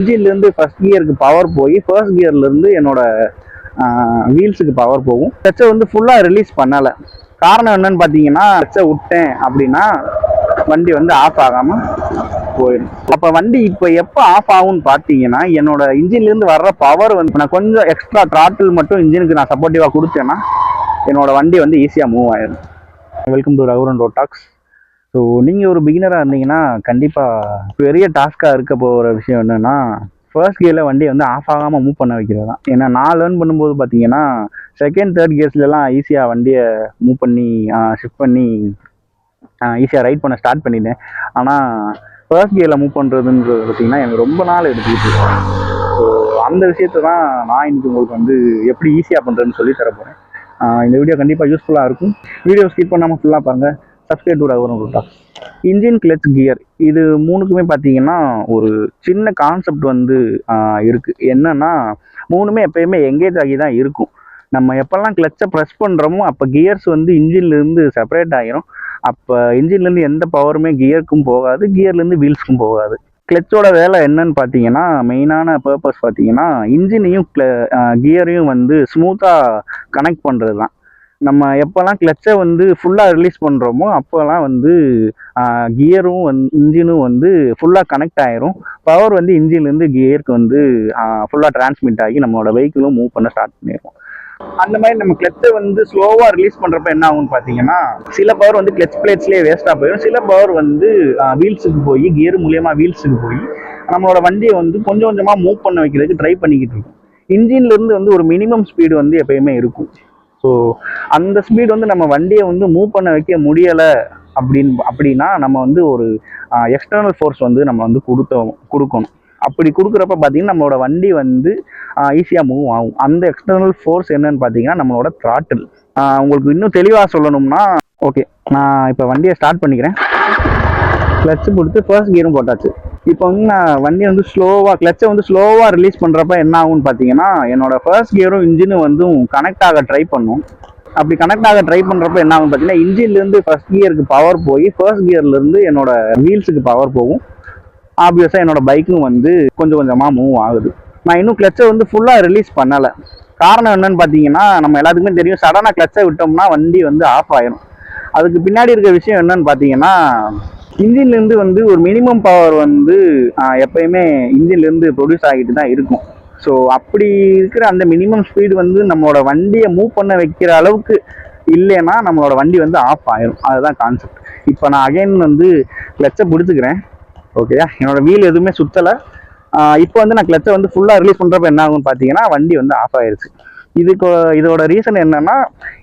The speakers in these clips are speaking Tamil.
இன்ஜின்லேருந்து ஃபர்ஸ்ட் கியருக்கு பவர் போய் ஃபர்ஸ்ட் கியர்லேருந்து என்னோட வீல்ஸுக்கு பவர் போகும். கிளச்சை வந்து ஃபுல்லாக ரிலீஸ் பண்ணலை. காரணம் என்னன்னு பார்த்தீங்கன்னா, கிளச்சை விட்டேன் அப்படின்னா வண்டி வந்து ஆஃப் ஆகாமல் போயிடும். அப்போ வண்டி இப்போ எப்போ ஆஃப் ஆகும்னு பார்த்தீங்கன்னா, என்னோட இன்ஜின்லேருந்து வர்ற பவர் வந்து நான் கொஞ்சம் எக்ஸ்ட்ரா த்ராட்டில் மட்டும் இன்ஜினுக்கு நான் சப்போர்ட்டிவாக கொடுத்தேன்னா என்னோட வண்டி வந்து ஈஸியாக மூவ் ஆயிடும். Welcome to Raghuran Road Talks. So நீங்கள் ஒரு பிகினராக இருந்தீங்கன்னா கண்டிப்பாக பெரிய டாஸ்க்காக இருக்க போகிற விஷயம் என்னென்னா, ஃபர்ஸ்ட் கியரில் வண்டியை வந்து ஆஃப் ஆகாமல் மூவ் பண்ண வைக்கிறது தான். ஏன்னா நான் லேர்ன் பண்ணும்போது பார்த்தீங்கன்னா, செகண்ட் தேர்ட் கியர்ஸ்லாம் ஈஸியாக வண்டியை மூவ் பண்ணி ஷிஃப்ட் பண்ணி ஈஸியாக ரைட் பண்ண ஸ்டார்ட் பண்ணிட்டேன். ஆனால் ஃபர்ஸ்ட் கியரில் மூவ் பண்ணுறதுன்றது பார்த்தீங்கன்னா எனக்கு ரொம்ப நாள் எடுத்துக்கிட்டு. ஸோ அந்த விஷயத்தை தான் நான் இன்றைக்கி உங்களுக்கு வந்து எப்படி ஈஸியாக பண்ணுறதுன்னு சொல்லி தரப்போகிறேன். இந்த வீடியோ கண்டிப்பாக யூஸ்ஃபுல்லாக இருக்கும். வீடியோ ஸ்கிப் பண்ணாமல் ஃபுல்லாக பாருங்கள். Subscribe to Raghuran Road Talks. Engine, clutch, gear இது மூணுக்குமே பார்த்தீங்கன்னா ஒரு சின்ன கான்செப்ட் வந்து இருக்குது. என்னன்னா, மூணுமே எப்பயுமே எங்கேஜ் ஆகி தான் இருக்கும். நம்ம எப்போல்லாம் கிளச்சை ப்ரெஸ் பண்ணுறோமோ அப்போ கியர்ஸ் வந்து இன்ஜின்லேருந்து செப்பரேட் ஆகிரும். அப்போ இன்ஜின்லேருந்து எந்த பவருமே கியருக்கும் போகாது, கியர்லேருந்து வீல்ஸ்க்கும் போகாது. கிளச்சோட வேலை என்னன்னு பார்த்தீங்கன்னா, மெயினான பர்பஸ் பார்த்தீங்கன்னா இன்ஜினையும் கியரையும் வந்து ஸ்மூத்தாக கனெக்ட் பண்ணுறது தான். நம்ம எப்போல்லாம் கிளச்சை வந்து ஃபுல்லாக ரிலீஸ் பண்ணுறோமோ அப்போல்லாம் வந்து கியரும் இன்ஜினும் வந்து ஃபுல்லாக கனெக்ட் ஆகிரும். பவர் வந்து இன்ஜின்லேருந்து கியருக்கு வந்து ஃபுல்லாக டிரான்ஸ்மிட் ஆகி நம்மளோட வெஹிக்கிளும் மூவ் பண்ண ஸ்டார்ட் பண்ணிடுவோம். அந்த மாதிரி நம்ம கிளச்சை வந்து ஸ்லோவாக ரிலீஸ் பண்ணுறப்ப என்ன ஆகும்னு பார்த்தீங்கன்னா, சில பவர் வந்து கிளச் பிளேட்ஸ்லேயே வேஸ்ட்டாக போயிடும். சில பவர் வந்து வீல்ஸுக்கு போய் கியர் மூலியமாக வீல்ஸுக்கு போய் நம்மளோட வண்டியை வந்து கொஞ்சம் கொஞ்சமாக மூவ் பண்ண வைக்கிறதுக்கு ட்ரை பண்ணிக்கிட்டு இருக்கும். இன்ஜின்லேருந்து வந்து ஒரு மினிமம் ஸ்பீடு வந்து எப்பயுமே இருக்கும். ஸோ அந்த ஸ்பீடு வந்து நம்ம வண்டியை வந்து மூவ் பண்ண வைக்க முடியலை அப்படின்னா நம்ம வந்து ஒரு எக்ஸ்டர்னல் ஃபோர்ஸ் வந்து நம்ம வந்து கொடுக்கணும். அப்படி கொடுக்குறப்ப பார்த்தீங்கன்னா நம்மளோட வண்டி வந்து ஈஸியாக மூவ் ஆகும். அந்த எக்ஸ்டர்னல் ஃபோர்ஸ் என்னன்னு பார்த்தீங்கன்னா நம்மளோட த்ராட்டில். உங்களுக்கு இன்னும் தெளிவாக சொல்லணும்னா, ஓகே நான் இப்போ வண்டியை ஸ்டார்ட் பண்ணிக்கிறேன். கிளச்சு கொடுத்து ஃபர்ஸ்ட் கியரும் போட்டாச்சு. இப்போ வந்து நான் வண்டியை வந்து கிளச்சை வந்து ஸ்லோவாக ரிலீஸ் பண்ணுறப்ப என்ன ஆகும்னு பார்த்தீங்கன்னா, என்னோட ஃபர்ஸ்ட் கியரும் இன்ஜினும் வந்து கனெக்ட் ஆக ட்ரை பண்ணும். அப்படி கனெக்ட் ஆக ட்ரை பண்ணுறப்ப என்ன ஆகும்னு பார்த்தீங்கன்னா, இன்ஜின்லேருந்து ஃபர்ஸ்ட் கியருக்கு பவர் போய் ஃபர்ஸ்ட் கியர்லேருந்து என்னோட வீல்ஸுக்கு பவர் போகும். ஆப்வியஸாக என்னோட பைக்கும் வந்து கொஞ்சம் கொஞ்சமாக மூவ் ஆகுது. நான் இன்னும் கிளச்சை வந்து ஃபுல்லாக ரிலீஸ் பண்ணலை. காரணம் என்னன்னு பார்த்தீங்கன்னா, நம்ம எல்லாத்துக்குமே தெரியும், சடனாக கிளச்சை விட்டோம்னா வண்டி வந்து ஆஃப் ஆயிடும். அதுக்கு பின்னாடி இருக்க விஷயம் என்னன்னு பார்த்தீங்கன்னா, இன்ஜின்லேருந்து வந்து ஒரு மினிமம் பவர் வந்து எப்பயுமே இன்ஜின்லேருந்து ப்ரொடியூஸ் ஆகிட்டு தான் இருக்கும். ஸோ அப்படி இருக்கிற அந்த மினிமம் ஸ்பீடு வந்து நம்மளோட வண்டியை மூவ் பண்ண வைக்கிற அளவுக்கு இல்லைன்னா நம்மளோட வண்டி வந்து ஆஃப் ஆயிரும். அதுதான் கான்செப்ட். இப்போ நான் அகைன் வந்து கிளச்சை பிடிச்சிக்கிறேன். ஓகேயா, என்னோட வீல் எதுவுமே சுற்றலை. இப்போ வந்து நான் கிளச்சை வந்து ஃபுல்லாக ரிலீஸ் பண்ணுறப்ப என்ன ஆகும்னு பார்த்தீங்கன்னா வண்டி வந்து ஆஃப் ஆயிடுச்சு. இதோட ரீசன் என்னன்னா,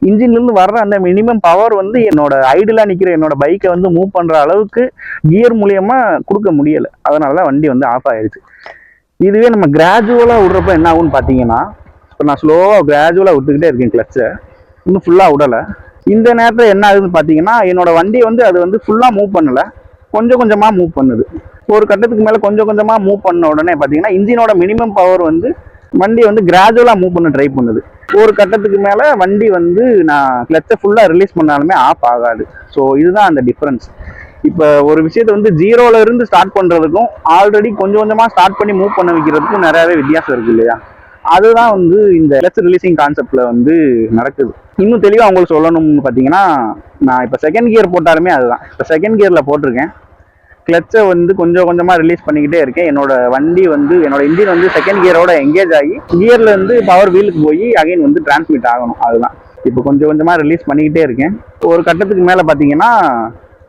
இன்ஜின்லேருந்து வர்ற அந்த மினிமம் பவர் வந்து என்னோட ஐடியலாக நிற்கிற என்னோட பைக்கை வந்து மூவ் பண்ணுற அளவுக்கு கியர் மூலியமாக கொடுக்க முடியலை. அதனால தான் வண்டி வந்து ஆஃப் ஆயிடுச்சு. இதுவே நம்ம கிராஜுவலாக விடுறப்ப என்ன ஆகும்னு பார்த்தீங்கன்னா, இப்போ நான் ஸ்லோவாக கிராஜுவலாக விட்டுக்கிட்டே இருக்கேன் கிளச்சை, இன்னும் ஃபுல்லாக விடலை. இந்த நேரத்தில் என்ன ஆகுதுன்னு பார்த்தீங்கன்னா, என்னோட வண்டியை வந்து அது வந்து ஃபுல்லாக மூவ் பண்ணலை, கொஞ்சம் கொஞ்சமாக மூவ் பண்ணுது. ஒரு கட்டத்துக்கு மேலே கொஞ்சம் கொஞ்சமாக மூவ் பண்ண உடனே பார்த்தீங்கன்னா இன்ஜினோட மினிமம் பவர் வந்து வண்டி வந்து கிராஜுவலாக மூவ் பண்ண ட்ரை பண்ணுது. ஒரு கட்டத்துக்கு மேலே வண்டி வந்து நான் கிளச்சை ஃபுல்லாக ரிலீஸ் பண்ணாலுமே ஆஃப் ஆகாது. ஸோ இதுதான் அந்த டிஃப்ரென்ஸ். இப்போ ஒரு விஷயத்தை வந்து ஜீரோல இருந்து ஸ்டார்ட் பண்ணுறதுக்கும் ஆல்ரெடி கொஞ்சம் கொஞ்சமாக ஸ்டார்ட் பண்ணி மூவ் பண்ண வைக்கிறதுக்கும் நிறையாவே வித்தியாசம் இருக்குது இல்லையா? அதுதான் வந்து இந்த கிளச் ரிலீசிங் கான்செப்டில் வந்து நடக்குது. இன்னும் தெளிவாக உங்களுக்கு சொல்லணும்னு பார்த்தீங்கன்னா, நான் இப்போ செகண்ட் கியர் போட்டாலுமே அதுதான். இப்போ செகண்ட் கியரில் போட்டிருக்கேன், கிளச்சை வந்து கொஞ்சம் கொஞ்சமாக ரிலீஸ் பண்ணிக்கிட்டே இருக்கேன். என்னோட வண்டி வந்து என்னோட இன்ஜின் வந்து செகண்ட் கியரோட எங்கேஜ் ஆகி கியர்ல இருந்து பவர் வீலுக்கு போய் அகைன் வந்து டிரான்ஸ்மிட் ஆகணும். அதுதான் இப்போ கொஞ்சம் கொஞ்சமாக ரிலீஸ் பண்ணிக்கிட்டே இருக்கேன். ஒரு கட்டத்துக்கு மேலே பார்த்தீங்கன்னா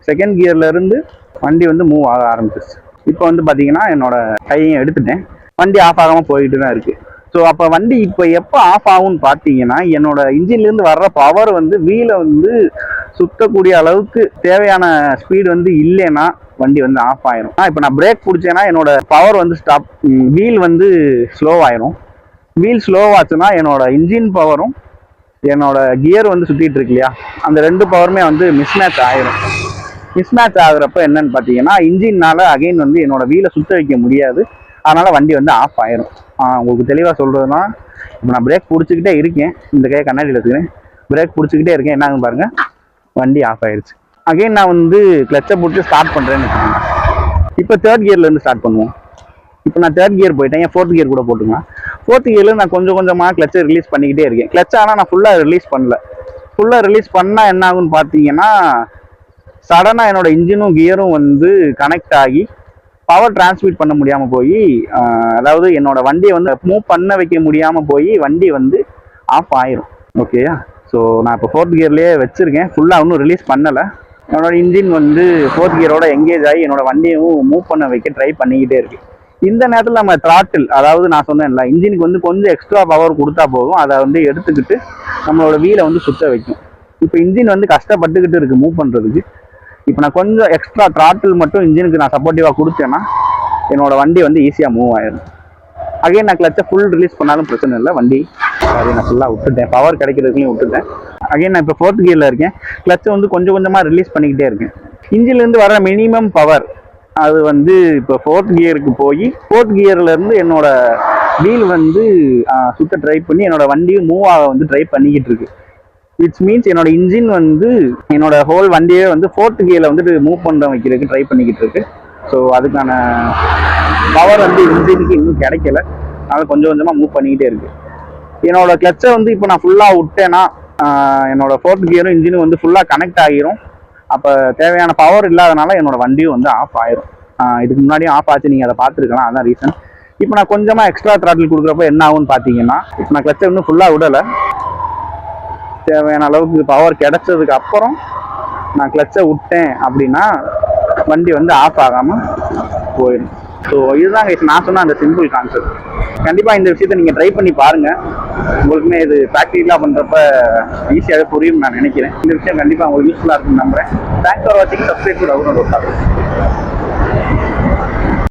செகண்ட் கியர்ல இருந்து வண்டி வந்து மூவ் ஆக ஆரம்பிச்சிருச்சு. இப்போ வந்து பார்த்தீங்கன்னா என்னோட கையையும் எடுத்துட்டேன், வண்டி ஆஃப் ஆகாமல் போயிட்டு தான் இருக்கு. ஸோ அப்போ வண்டி இப்போ எப்போ ஆஃப் ஆகும்னு பார்த்தீங்கன்னா, என்னோட இன்ஜின்லேருந்து வர்ற பவர் வந்து வீலை வந்து சுற்றக்கூடிய அளவுக்கு தேவையான ஸ்பீடு வந்து இல்லைன்னா வண்டி வந்து ஆஃப் ஆயிரும். இப்போ நான் பிரேக் பிடிச்சேன்னா என்னோட பவர் வந்து ஸ்டாப், வீல் வந்து ஸ்லோவாயிரும். வீல் ஸ்லோவாச்சுன்னா என்னோட இன்ஜின் பவரும் என்னோட கியர் வந்து சுற்றிட்டு இருக்கு இல்லையா, அந்த ரெண்டு பவருமே வந்து மிஸ்மேட்ச் ஆயிரும். மிஸ்மேட்ச் ஆகுறப்ப என்னன்னு பார்த்தீங்கன்னா, இன்ஜின்னால அகைன் வந்து என்னோட வீலை சுற்ற வைக்க முடியாது. அதனால வண்டி வந்து ஆஃப் ஆயிரும். உங்களுக்கு தெளிவாக சொல்றதுன்னா, இப்போ நான் பிரேக் பிடிச்சிக்கிட்டே இருக்கேன், இந்த கையை கண்ணாடியில் வச்சுக்கிறேன், பிரேக் பிடிச்சிக்கிட்டே இருக்கேன், என்னன்னு பாருங்க, வண்டி ஆஃப் ஆயிடுச்சு. அகைன் நான் வந்து கிளச்சை பிடிச்சி ஸ்டார்ட் பண்ணுறேன்னு வச்சுக்கோங்க. இப்போ தேர்ட் கியர்லேருந்து ஸ்டார்ட் பண்ணுவோம். இப்போ நான் தேர்ட் கியர் போயிட்டேன், ஏன் ஃபோர்த் கியர் கூட போட்டுக்கலாம். ஃபோர்த் கியரில் நான் கொஞ்சம் கொஞ்சமாக கிளச்சை ரிலீஸ் பண்ணிக்கிட்டே இருக்கேன். கிளச்சை ஆனால் நான் ஃபுல்லாக ரிலீஸ் பண்ணல. ஃபுல்லாக ரிலீஸ் பண்ணால் என்ன ஆகுன்னு பார்த்தீங்கன்னா, சடனாக என்னோட இன்ஜினும் கியரும் வந்து கனெக்ட் ஆகி பவர் டிரான்ஸ்மிட் பண்ண முடியாமல் போய், அதாவது என்னோட வண்டியை வந்து மூவ் பண்ண வைக்க முடியாமல் போய் வண்டி வந்து ஆஃப் ஆயிரும். ஓகேயா? ஸோ நான் இப்போ ஃபோர்த் கியர்லேயே வச்சுருக்கேன், ஃபுல்லாக இன்னும் ரிலீஸ் பண்ணலை. என்னோட இன்ஜின் வந்து ஃபோர்த் கியரோட எங்கேஜ் ஆகி என்னோட வண்டியையும் மூவ் பண்ண வைக்க ட்ரை பண்ணிக்கிட்டே இருக்கு. இந்த நேரத்தில் நம்ம த்ராட்டில், அதாவது நான் சொன்னேன்ல, இன்ஜினுக்கு வந்து கொஞ்சம் எக்ஸ்ட்ரா பவர் கொடுத்தா போதும், அதை வந்து எடுத்துக்கிட்டு நம்மளோட வீலை வந்து சுத்த வைக்கும். இப்போ இன்ஜின் வந்து கஷ்டப்பட்டுக்கிட்டு இருக்கு மூவ் பண்ணுறதுக்கு. இப்போ நான் கொஞ்சம் எக்ஸ்ட்ரா த்ராட்டில் மட்டும் இன்ஜினுக்கு நான் சப்போர்ட்டிவாக கொடுத்தேன்னா என்னோட வண்டி வந்து ஈஸியாக மூவ் ஆயிடும். அகைன் நான் கிளச்சை ஃபுல் ரிலீஸ் பண்ணாலும் பிரச்சனை இல்லை, வண்டி சாரி நான் ஃபுல்லாக விட்டுட்டேன், பவர் கிடைக்கிறதுலையும் விட்டுட்டேன். அகைன் நான் இப்போ ஃபோர்த் கியரில் இருக்கேன், கிளச்சை வந்து கொஞ்சம் கொஞ்சமாக ரிலீஸ் பண்ணிக்கிட்டே இருக்கேன். இன்ஜின்லேருந்து வர மினிமம் பவர் அது வந்து இப்போ ஃபோர்த் கியருக்கு போய் ஃபோர்த் கியர்லேருந்து என்னோட வீல் வந்து சுத்த ட்ரை பண்ணி என்னோட வண்டியும் மூவ் ஆக வந்து ட்ரை பண்ணிக்கிட்டு இருக்கு. விச் மீன்ஸ் என்னோட இன்ஜின் வந்து என்னோட ஹோல் வண்டியே வந்து ஃபோர்த் கியரில் வந்துட்டு மூவ் பண்ண வைக்கிறதுக்கு ட்ரை பண்ணிக்கிட்டு இருக்கு. ஸோ அதுக்கான பவர் வந்து இன்ஜினுக்கு இன்னும் கிடைக்கல, அதனால் கொஞ்சம் கொஞ்சமாக மூவ் பண்ணிக்கிட்டே இருக்கு. என்னோட கிளச்சை வந்து இப்போ நான் ஃபுல்லாக விட்டேன்னா என்னோட ஃபோர்த் கியரும் இன்ஜினும் வந்து ஃபுல்லாக கனெக்ட் ஆகிரும். அப்போ தேவையான பவர் இல்லாதனால என்னோட வண்டியும் வந்து ஆஃப் ஆயிரும். இதுக்கு முன்னாடியும் ஆஃப் ஆச்சு, நீங்கள் அதை பார்த்துருக்கலாம், அதான் ரீசன். இப்போ நான் கொஞ்சமாக எக்ஸ்ட்ரா த்ராட்டில் கொடுக்குறப்ப என்ன ஆகும்னு பார்த்தீங்கன்னா, இப்போ நான் கிளச்சை இன்னும் ஃபுல்லாக விடலை, தேவையான அளவுக்கு பவர் கிடைச்சதுக்கு அப்புறம் நான் கிளச்சை விட்டேன் அப்படின்னா வண்டி வந்து ஆஃப் ஆகாமல் போயிடும். ஸோ இதுதான் நான் சொன்ன அந்த சிம்பிள் கான்செப்ட். கண்டிப்பாக இந்த விஷயத்தை நீங்கள் ட்ரை பண்ணி பாருங்கள், உங்களுக்குமே இது ப்ராக்டிக்கலாக பண்ணுறப்ப ஈஸியாகவே புரியும் நான் நினைக்கிறேன். இந்த விஷயம் கண்டிப்பாக உங்களுக்கு யூஸ்ஃபுல்லாக இருக்குன்னு நம்புகிறேன். தேங்க்ஸ் ஃபார் வாட்சிங். Subscribe to Raghunath.